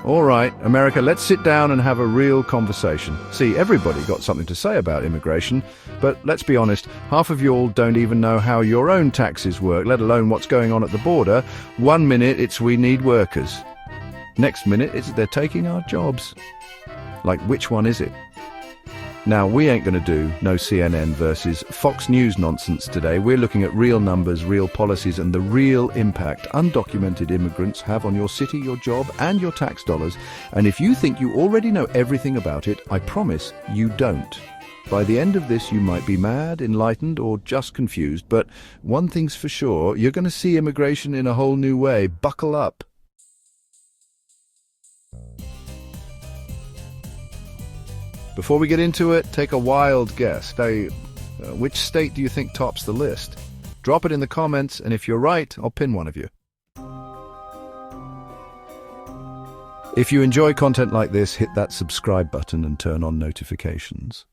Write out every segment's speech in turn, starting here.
All right, America, let's sit down and have a real conversation. See, everybody got something to say about immigration, but let's be honest, half of you all don't even know how your own taxes work, let alone what's going on at the border. 1 minute it's we need workers. Next minute it's they're taking our jobs. Like, which one is it? Now, we ain't going to do no CNN versus Fox News nonsense today. We're looking at real numbers, real policies, and the real impact undocumented immigrants have on your city, your job, and your tax dollars. And if you think you already know everything about it, I promise you don't. By the end of this, you might be mad, enlightened, or just confused. But one thing's for sure, you're going to see immigration in a whole new way. Buckle up. Before we get into it, take a wild guess. Which state do you think tops the list? Drop it in the comments, and if you're right, I'll pin one of you. If you enjoy content like this, hit that subscribe button and turn on notifications.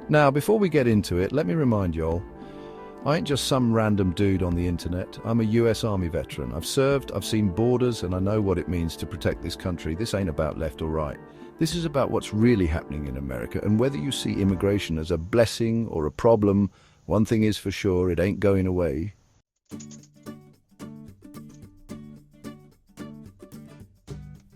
Now, before we get into it, let me remind y'all, I ain't just some random dude on the internet. I'm a US Army veteran. I've served, I've seen borders, and I know what it means to protect this country. This ain't about left or right. This is about what's really happening in America, and whether you see immigration as a blessing or a problem, one thing is for sure, it ain't going away.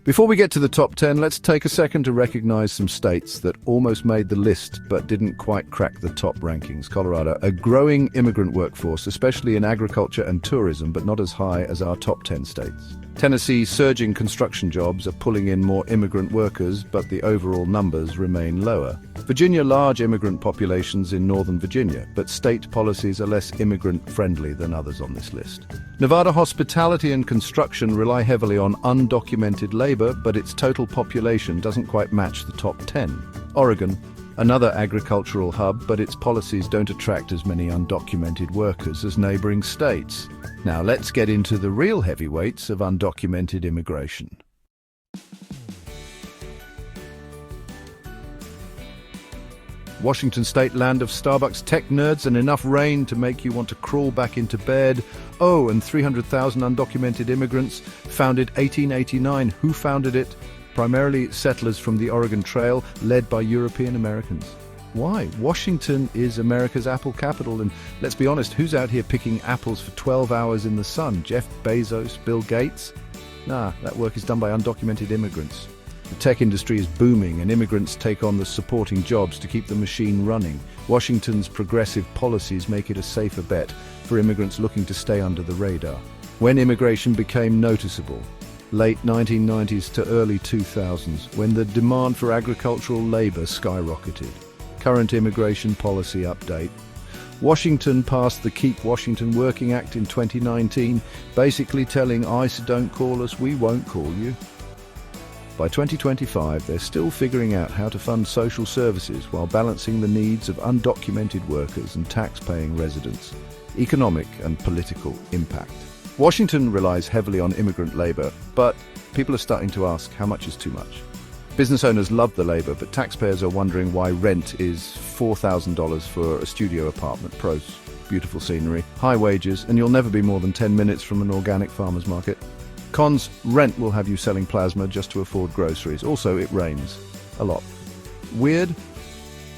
Before we get to the top 10, let's take a second to recognize some states that almost made the list but didn't quite crack the top rankings. Colorado, a growing immigrant workforce, especially in agriculture and tourism, but not as high as our top 10 states. Tennessee, surging construction jobs are pulling in more immigrant workers, but the overall numbers remain lower. Virginia, large immigrant populations in Northern Virginia, but state policies are less immigrant-friendly than others on this list. Nevada, hospitality and construction rely heavily on undocumented labor, but its total population doesn't quite match the top 10. Oregon, another agricultural hub, but its policies don't attract as many undocumented workers as neighboring states. Now let's get into the real heavyweights of undocumented immigration. Washington state, land of Starbucks tech nerds and enough rain to make you want to crawl back into bed. Oh, and 300,000 undocumented immigrants, founded 1889. Who founded it? Primarily settlers from the Oregon Trail, led by European Americans. Why? Washington is America's apple capital, and let's be honest, who's out here picking apples for 12 hours in the sun? Jeff Bezos, Bill Gates? Nah, that work is done by undocumented immigrants. The tech industry is booming, and immigrants take on the supporting jobs to keep the machine running. Washington's progressive policies make it a safer bet for immigrants looking to stay under the radar. When immigration became noticeable, late 1990s to early 2000s, when the demand for agricultural labor skyrocketed. Current immigration policy update. Washington passed the Keep Washington Working Act in 2019, basically telling ICE, don't call us, we won't call you. By 2025, they're still figuring out how to fund social services while balancing the needs of undocumented workers and tax-paying residents. Economic and political impact. Washington relies heavily on immigrant labor, but people are starting to ask how much is too much. Business owners love the labor, but taxpayers are wondering why rent is $4,000 for a studio apartment. Pros, beautiful scenery, high wages, and you'll never be more than 10 minutes from an organic farmer's market. Cons, rent will have you selling plasma just to afford groceries. Also, it rains. A lot. Weird?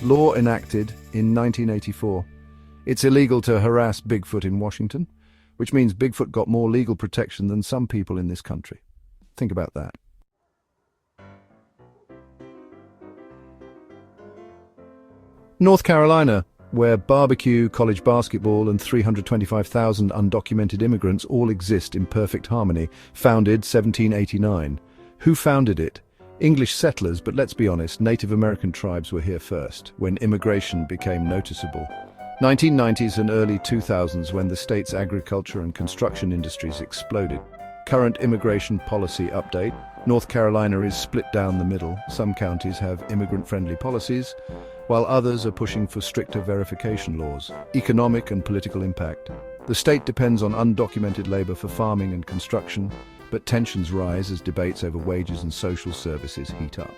Law enacted in 1984. It's illegal to harass Bigfoot in Washington, which means Bigfoot got more legal protection than some people in this country. Think about that. North Carolina, where barbecue, college basketball, and 325,000 undocumented immigrants all exist in perfect harmony, founded 1789. Who founded it? English settlers, but let's be honest, Native American tribes were here first, when immigration became noticeable. 1990s and early 2000s, when the state's agriculture and construction industries exploded. Current immigration policy update. North Carolina is split down the middle. Some counties have immigrant-friendly policies, while others are pushing for stricter verification laws. Economic and political impact. The state depends on undocumented labor for farming and construction, but tensions rise as debates over wages and social services heat up.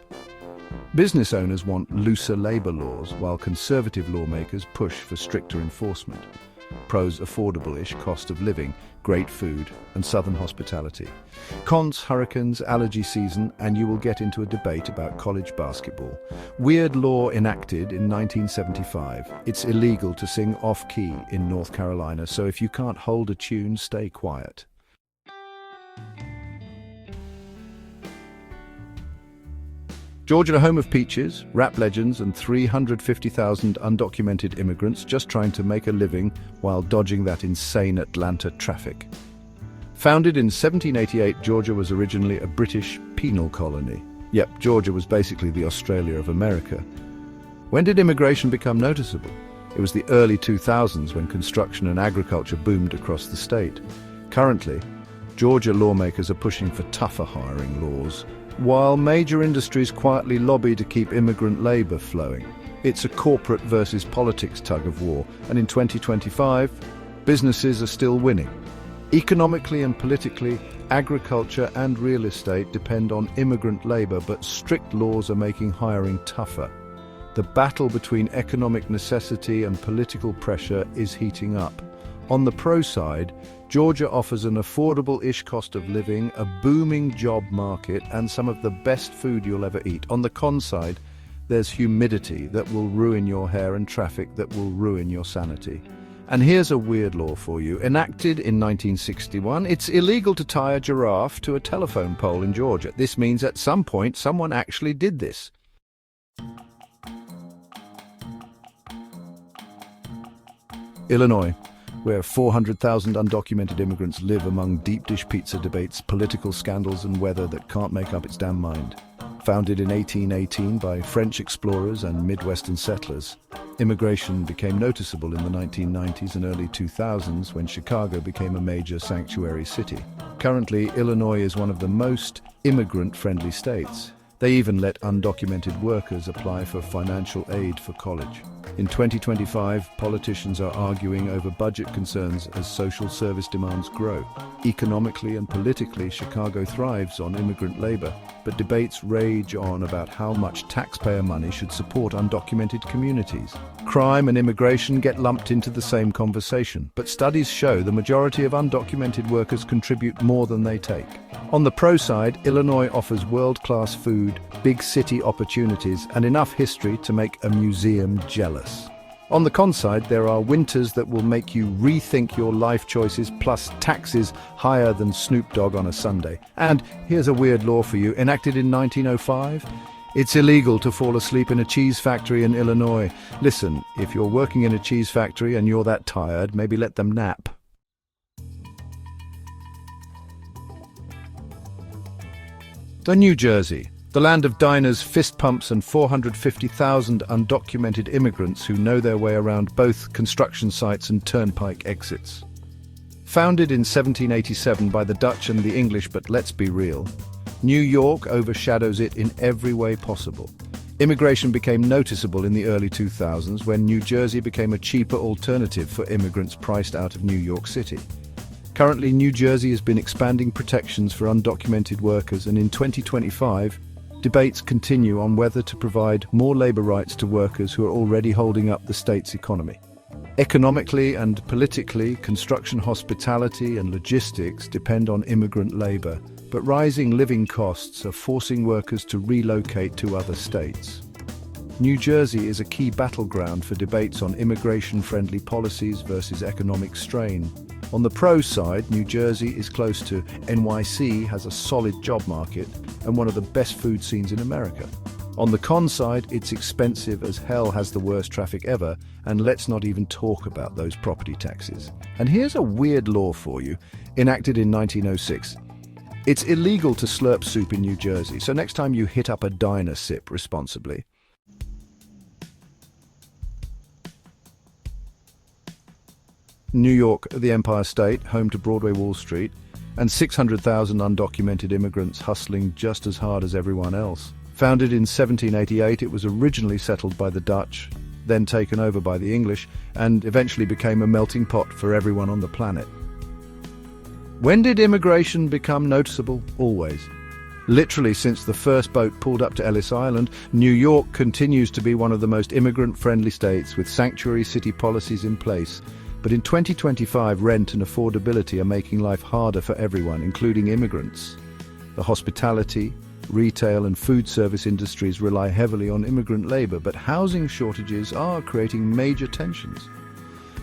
Business owners want looser labor laws, while conservative lawmakers push for stricter enforcement. Pros: affordable-ish cost of living, great food, and southern hospitality. Cons: hurricanes, allergy season, and you will get into a debate about college basketball. Weird law enacted in 1975. It's illegal to sing off-key in North Carolina, so if you can't hold a tune, stay quiet. Georgia, a home of peaches, rap legends, and 350,000 undocumented immigrants just trying to make a living while dodging that insane Atlanta traffic. Founded in 1788, Georgia was originally a British penal colony. Yep, Georgia was basically the Australia of America. When did immigration become noticeable? It was the early 2000s when construction and agriculture boomed across the state. Currently, Georgia lawmakers are pushing for tougher hiring laws, while major industries quietly lobby to keep immigrant labor flowing. It's a corporate versus politics tug-of-war, and in 2025, businesses are still winning. Economically and politically, agriculture and real estate depend on immigrant labor, but strict laws are making hiring tougher. The battle between economic necessity and political pressure is heating up. On the pro side, Georgia offers an affordable-ish cost of living, a booming job market, and some of the best food you'll ever eat. On the con side, there's humidity that will ruin your hair and traffic that will ruin your sanity. And here's a weird law for you. Enacted in 1961, it's illegal to tie a giraffe to a telephone pole in Georgia. This means at some point someone actually did this. Illinois, where 400,000 undocumented immigrants live among deep dish pizza debates, political scandals, and weather that can't make up its damn mind. Founded in 1818 by French explorers and Midwestern settlers, immigration became noticeable in the 1990s and early 2000s when Chicago became a major sanctuary city. Currently, Illinois is one of the most immigrant-friendly states. They even let undocumented workers apply for financial aid for college. In 2025, politicians are arguing over budget concerns as social service demands grow. Economically and politically, Chicago thrives on immigrant labor, but debates rage on about how much taxpayer money should support undocumented communities. Crime and immigration get lumped into the same conversation, but studies show the majority of undocumented workers contribute more than they take. On the pro side, Illinois offers world-class food, big city opportunities, and enough history to make a museum jealous. On the con side, there are winters that will make you rethink your life choices, plus taxes higher than Snoop Dogg on a Sunday. And here's a weird law for you, enacted in 1905. It's illegal to fall asleep in a cheese factory in Illinois. Listen, if you're working in a cheese factory and you're that tired, maybe let them nap. The New Jersey, the land of diners, fist pumps, and 450,000 undocumented immigrants who know their way around both construction sites and turnpike exits. Founded in 1787 by the Dutch and the English, but let's be real, New York overshadows it in every way possible. Immigration became noticeable in the early 2000s when New Jersey became a cheaper alternative for immigrants priced out of New York City. Currently, New Jersey has been expanding protections for undocumented workers, and in 2025, debates continue on whether to provide more labor rights to workers who are already holding up the state's economy. Economically and politically, construction, hospitality, and logistics depend on immigrant labor, but rising living costs are forcing workers to relocate to other states. New Jersey is a key battleground for debates on immigration-friendly policies versus economic strain. On the pro side, New Jersey is close to NYC, has a solid job market, and one of the best food scenes in America. On the con side, it's expensive as hell, has the worst traffic ever, and let's not even talk about those property taxes. And here's a weird law for you, enacted in 1906. It's illegal to slurp soup in New Jersey, so next time you hit up a diner, sip responsibly. New York, the Empire State, home to Broadway Wall Street, and 600,000 undocumented immigrants hustling just as hard as everyone else. Founded in 1788, it was originally settled by the Dutch, then taken over by the English, and eventually became a melting pot for everyone on the planet. When did immigration become noticeable? Always. Literally since the first boat pulled up to Ellis Island, New York continues to be one of the most immigrant-friendly states with sanctuary city policies in place. But in 2025, rent and affordability are making life harder for everyone, including immigrants. The hospitality, retail and food service industries rely heavily on immigrant labor, but housing shortages are creating major tensions.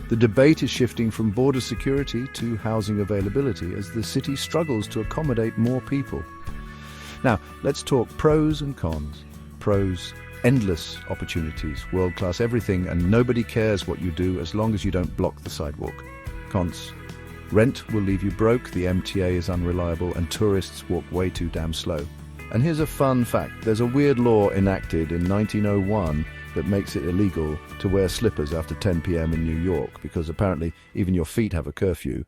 The debate is shifting from border security to housing availability as the city struggles to accommodate more people. Now, let's talk pros and cons. Pros: endless opportunities, world-class everything, and nobody cares what you do as long as you don't block the sidewalk. Cons: rent will leave you broke, the MTA is unreliable, and tourists walk way too damn slow. And here's a fun fact. There's a weird law enacted in 1901 that makes it illegal to wear slippers after 10 p.m. in New York, because apparently even your feet have a curfew.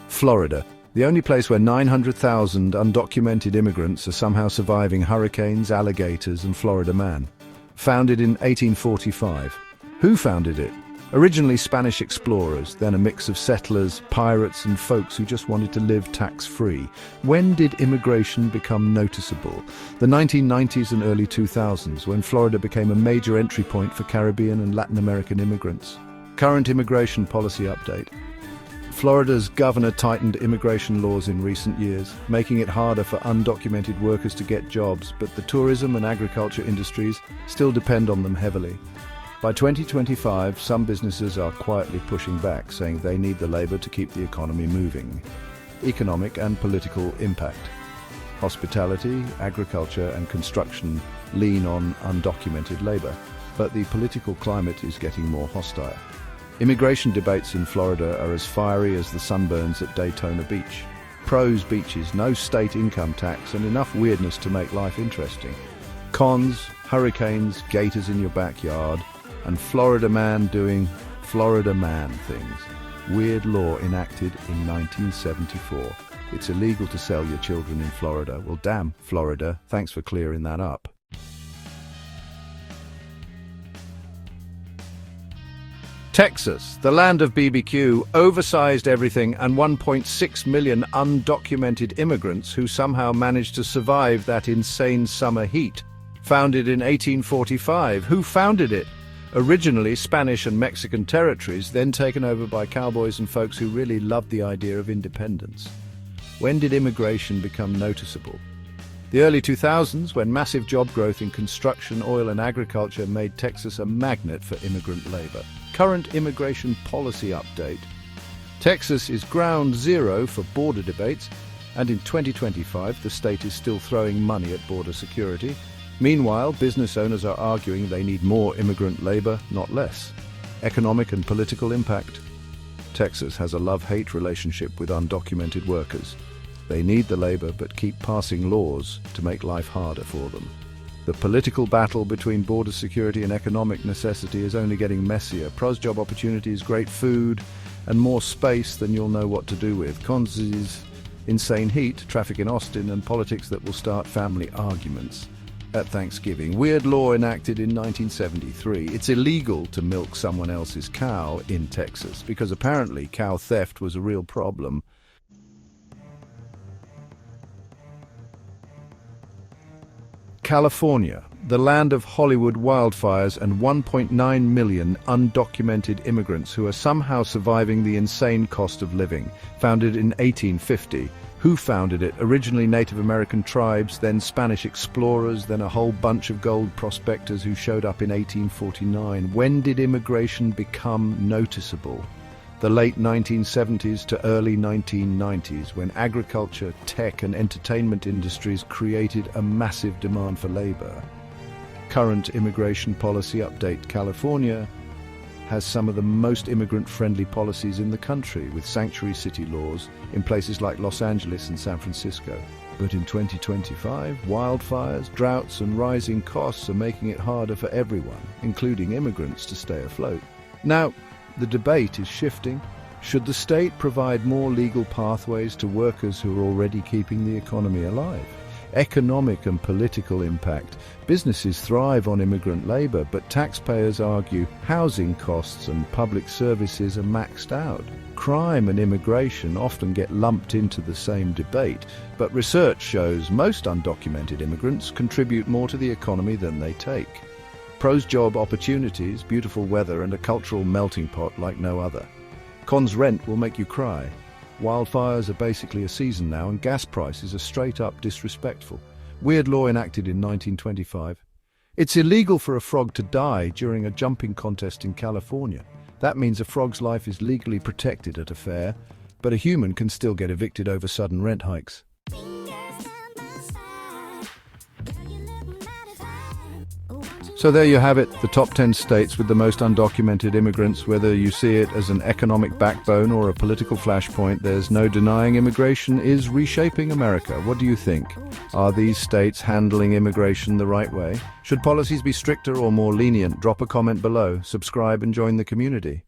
Florida, the only place where 900,000 undocumented immigrants are somehow surviving hurricanes, alligators, and Florida man. Founded in 1845. Who founded it? Originally Spanish explorers, then a mix of settlers, pirates, and folks who just wanted to live tax-free. When did immigration become noticeable? The 1990s and early 2000s, when Florida became a major entry point for Caribbean and Latin American immigrants. Current immigration policy update. Florida's governor tightened immigration laws in recent years, making it harder for undocumented workers to get jobs, but the tourism and agriculture industries still depend on them heavily. By 2025, some businesses are quietly pushing back, saying they need the labor to keep the economy moving. Economic and political impact. Hospitality, agriculture, and construction lean on undocumented labor, but the political climate is getting more hostile. Immigration debates in Florida are as fiery as the sunburns at Daytona Beach. Pros: beaches, no state income tax, and enough weirdness to make life interesting. Cons: hurricanes, gators in your backyard, and Florida man doing Florida man things. Weird law enacted in 1974. It's illegal to sell your children in Florida. Well, damn, Florida, thanks for clearing that up. Texas, the land of BBQ, oversized everything, and 1.6 million undocumented immigrants who somehow managed to survive that insane summer heat. Founded in 1845. Who founded it? Originally Spanish and Mexican territories, then taken over by cowboys and folks who really loved the idea of independence. When did immigration become noticeable? The early 2000s, when massive job growth in construction, oil and agriculture made Texas a magnet for immigrant labor. Current immigration policy update. Texas is ground zero for border debates, and in 2025 the state is still throwing money at border security. Meanwhile, business owners are arguing they need more immigrant labor, not less. Economic and political impact. Texas has a love-hate relationship with undocumented workers. They need the labor but keep passing laws to make life harder for them. The political battle between border security and economic necessity is only getting messier. Pros: job opportunities, great food, and more space than you'll know what to do with. Cons is insane heat, traffic in Austin, and politics that will start family arguments. At Thanksgiving, weird law enacted in 1973. It's illegal to milk someone else's cow in Texas because apparently cow theft was a real problem. California, the land of Hollywood wildfires and 1.9 million undocumented immigrants who are somehow surviving the insane cost of living. Founded in 1850. Who founded it? Originally Native American tribes, then Spanish explorers, then a whole bunch of gold prospectors who showed up in 1849. When did immigration become noticeable? The late 1970s to early 1990s, when agriculture, tech and entertainment industries created a massive demand for labor. Current immigration policy update. California has some of the most immigrant-friendly policies in the country, with sanctuary city laws in places like Los Angeles and San Francisco. But in 2025, wildfires, droughts and rising costs are making it harder for everyone, including immigrants, to stay afloat. Now, the debate is shifting. Should the state provide more legal pathways to workers who are already keeping the economy alive? Economic and political impact. Businesses thrive on immigrant labor, but taxpayers argue housing costs and public services are maxed out. Crime and immigration often get lumped into the same debate, but research shows most undocumented immigrants contribute more to the economy than they take. Pros: job opportunities, beautiful weather, and a cultural melting pot like no other. Cons: rent will make you cry. Wildfires are basically a season now, and gas prices are straight up disrespectful. Weird law enacted in 1925. It's illegal for a frog to die during a jumping contest in California. That means a frog's life is legally protected at a fair, but a human can still get evicted over sudden rent hikes. So there you have it, the top 10 states with the most undocumented immigrants. Whether you see it as an economic backbone or a political flashpoint, there's no denying immigration is reshaping America. What do you think? Are these states handling immigration the right way? Should policies be stricter or more lenient? Drop a comment below, subscribe and join the community.